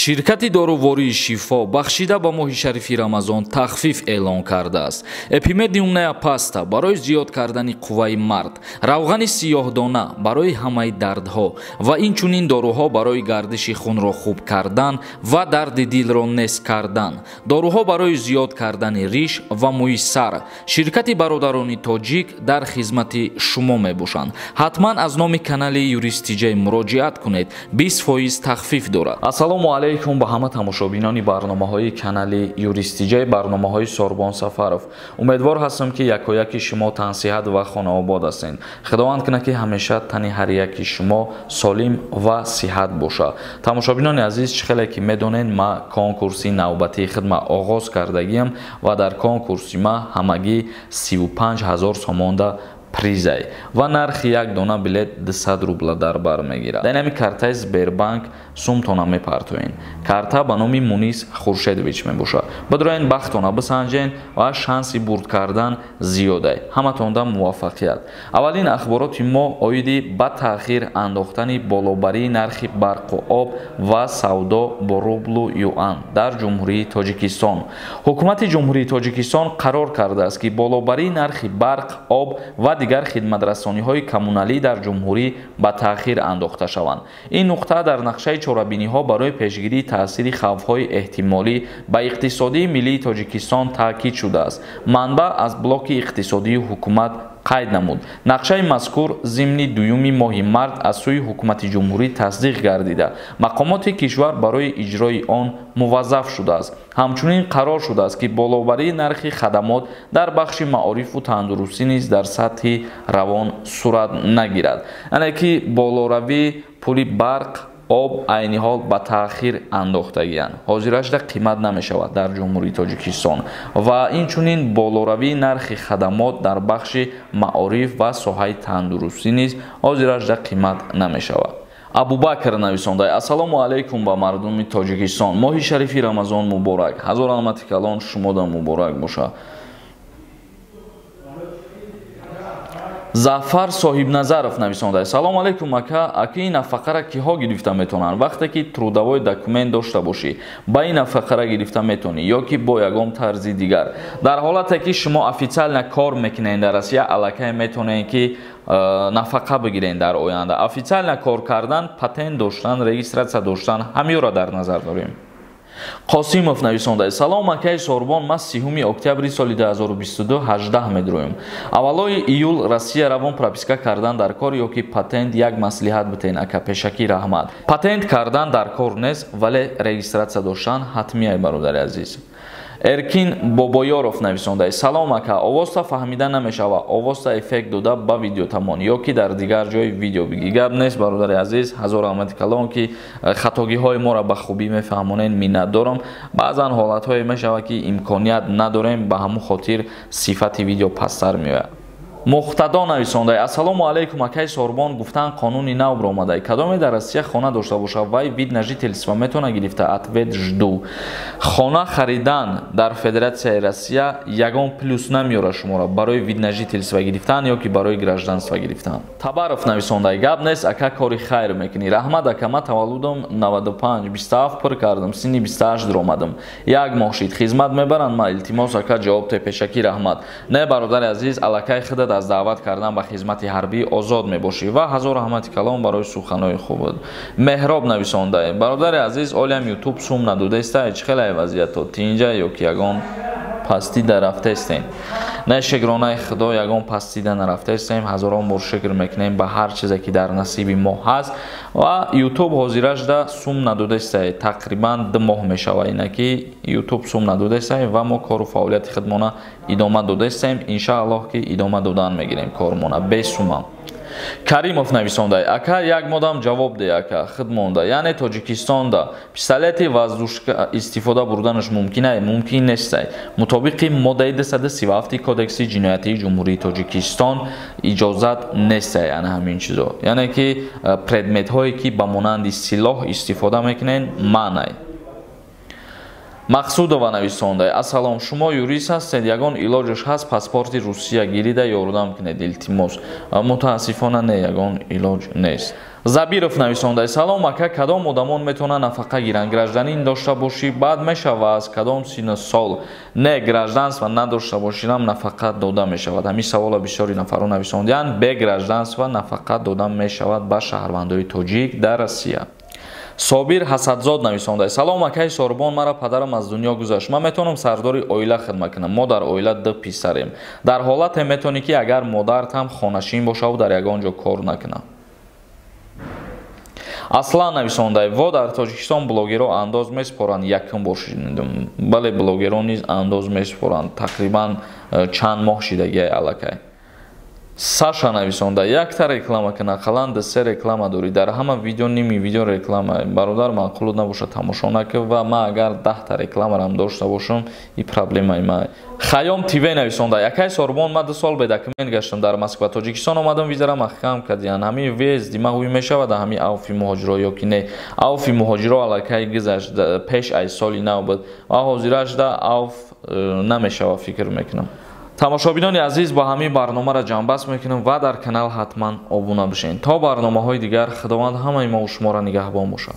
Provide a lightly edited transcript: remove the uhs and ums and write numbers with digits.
ширкати дорувори шифо бахшида ба моҳи шарифи рамазон тахфиф эълон кардааст. Эпимедиум неопаста барои зиёд кардани қувваи мард, равғани сиёҳдона барои ҳамаи дардҳо ва инчунин доруҳо барои гардиши хунро хуб кардан ва дарди дилро нес кардан, доруҳо барои зиёд кардани риш ва мӯи сар. Ширкати бародарони тоҷик дар хизмати шумо мебошанд. ҳатман аз номи канали юристиҷа муроҷиат кунед. 20% тахфиф дорад. Ассалому алейкум ба ҳама тамошобинони барномаҳои канали юристиҷа, барномаҳои Сорбон Сафаров. Умедвор ҳастам ки якояки шумо тансиҳат ва хонаобод ҳастед. Худованд кунад ки ҳамеша тани ҳар яки шумо солим ва сиҳат боша. Тамошобинони азиз, чӣ хеле ки медонед, ма конкурси навбатии хидма оғоз кардагиам ва дар конкурси ма ҳамагӣ 35 000 сомонда призай ва нархи як дона билет 200 рубла дар бар мегирад. Дар нами картаи Сбербанк сумтона мепартоен. Карта ба номи Мунис Хуршедович мебошад. Бидроен бахтона бисанҷен ва шанси бурд кардан зиёдай. ҳаматонда муваффақият. Аввалин ахбороти мо оиди ба таъхир андохтани болобарии нархи барқу об ва савдо бо рублу юан дар ҷумҳурии Тоҷикистон. Ҳукумати ҷумҳурии Тоҷикистон қарор кардааст ки болобарии нархи барқ, об ва дигар хидматрасониҳои коммуналӣ дар ҷумҳурӣ ба таъхир андохта шаванд. Ин нуқта дар нақшаи чорабиниҳо барои пешгирии таъсири хавфҳои эҳтимолӣ ба иқтисодии миллии Тоҷикистон таъкид шудааст. Манбаъ аз блоки иқтисодии ҳукумат қайд намуд. Нақшаи мазкур зимни дуюми моҳи март аз сӯи ҳукумати ҷумҳурӣ тасдиқ гардида, мақомоти кишвар барои иҷрои он муваззаф шудааст. ҳамчунин қарор шудааст ки болобарии нархи хадамот дар бахши маорифу тандурустӣ низ дар сатҳи равон сурат нагирад. Яъне ки болоравии пули барқ, об айни ҳол ба таъхир андохтагиянд. ҳозирашда қимат намешавад дар ҷумҳурии Тоҷикистон ва инчунин болоравии нархи хадамот дар бахши маориф ва соҳаи тандурустӣ низ ҳозирашда қимат намешавад. Абубакр нависондай: ассалому алейкум ба мардуми Тоҷикистон. Моҳи шарифи Рамазон муборак. ҳазор раҳмати калон шумода муборак боша. Зафар Соҳибназаров нависондай: салому алейкум ака. Ака, ин нафақара киҳо гирифта метонанд? Вақте ки трудовой документ дошта бошӣ, ба ин нафақара гирифта метонӣ ё ки бо ягон тарзи дигар? Дар ҳолате ки шумо официально кор мекунед дар Россия, аллакай метонед ки нафақа бигирен дар оянда. Официально кор кардан, патент доштан, регистратсия доштан, ҳамеёро дар назар дорем. Қосимов нависондай: салом акаи Сорбон, ма 30 октябри соли 2022 18 медроем. Аввалои июл Россия равон прописка кардан дар кор ё ки патент як маслиҳат битен ака, пешакӣ раҳмат. Патент кардан дар кор нест, вале регистратсия доштан ҳатмӣ ай бародари азиз. Эркин Бобоёров нависондай: салом ака, овозта фаҳмида намешава, овозта эффект дода ба видеотамон ё ки дар дигар ҷои видео биги. Гап нест бародари азиз, ҳазор раҳмати калон ки хатогиҳои моро ба хубӣ мефаҳмонед, миннат дорам. Баъзан ҳолатҳое мешава ки имконият надорем, ба ҳамун хотир сифати видео пасттар меояд. Мухтадо нависондай: ассалому алейкум акаи Сорбон, гуфтан қонуни нав биромадай. Кадоме дар Россия хона дошта боша, вай вид на жительство метона гирифта? Ответ жду. Хона харидан дар Федератсияи Россия ягон плюс намеёра шуморо барои вид на жительство гирифтан ё ки барои гражданство гирифтан. Табаров нависондай: гап нест ака, кори хайр мекунӣ. Раҳмат ака, ма таваллудам 95 27 пур кардам, синни 28 диромадам. Як моҳ шид хизмат мебаранд, ма илтимос ака ҷавоб те, пешакӣ раҳмат. Не бародари азиз, аллакай худат аз даъват кардан ба хизмати ҳарбӣ озод мебошӣ ва ҳазор раҳмати калон барои суханои хуб. Меҳроб нависондай: бародари азиз, олиам ютуб сум надудеста, чӣ хеле вазъиято тинҷа ё ки ягон пастида рафтестем. Не шукронаи худо, ягон пастида нарафтестем. ҳазорон бор шукр мекунем ба ҳар чизе ки дар насиби мо ҳаст ва ютуб ҳозирашда сум надудеста, тақрибан 2 моҳ мешава инаки ютуб сум надудеста ва мо кору фаъолияти худмона идома додестем. иншааллоҳ ки идома додан мегирем кормона бе сума. Каримов нависондай: ака, як модам ҷавоб де ака, хидмонда, яъне Тоҷикистонда пистолети воздушка истифода бурданаш мумкин ай? Мумкин нестай. мутобиқи моддаи 237 кодекси ҷиноятии ҷумҳурии Тоҷикистон иҷозат нестай. яъне ҳамин чизо, яъне ки предметҳое ки ба монанди силоҳ истифода мекунен, маънай. Мақсудова нависондай: Ассалом, шумо юрист ҳастед? Ягон илоҷаш ҳаст паспорти Русия гирида ёрдам кунед, илтимос. Мутаассифона не, ягон илоҷ нест. Забиров нависондай: Салом ака, кадом одамон метавонанд нафақа гиранд? Гражданин дошта бошӣ баъд мешавад? Аз кадом синну сол? Не, гражданство надошта бошидам нафақа дода мешавад. Ҳамин савола бисёри нафарон нависонданд. Бе гражданство нафақа дода мешавад ба шаҳрвандои тоҷик дар Россия. Собир Ҳасадзод нависондай: Салом акаи Сорбон, мара падарам аз дунё гузашт. Ман метавонам сардори оила хидмат кунам. Мо дар оила ду писарем. Дар ҳолате метавонӣ ки агар модаратам хонашин бошаву дар ягон ҷо кор накунам. Аслан нависондай: Во дар Тоҷикистон блогерҳо андоз месупоранд, якум бор шидем. Бале, блогерҳо низ андоз месупоранд. Тақрибан чанд моҳ шидагиай аллакай. Саша нависондай: Якта реклама кунад, қалан се реклама дорӣ. Дар ҳама видео ними видео реклама. Бародар, маъқул набошад тамошо накунад ва ман агар 10 рекламарам дошта бошам, и проблемаи ман. Хаём ТВ нависондай: Акаи Сорбон, ман 2 сол бедокумент гаштам дар Москва. Тоҷикистон омадам, визарам маҳкам кардиянд. Ҳамин вез димағуи мешавад, ҳамин авфи муҳоҷиро ё ки не. Авфи муҳоҷиро аллакай гузашт пеш аз соли нав буд. Ва ҳозираш да авф намешава, фикр мекунам. тамошобинони азиз, ба ҳамин барномаро ҷамъбаст мекунем ва дар канал ҳатман обуна бишед. То барномаҳои дигар, худованд ҳамаи мо ва шуморо нигаҳбон бошад.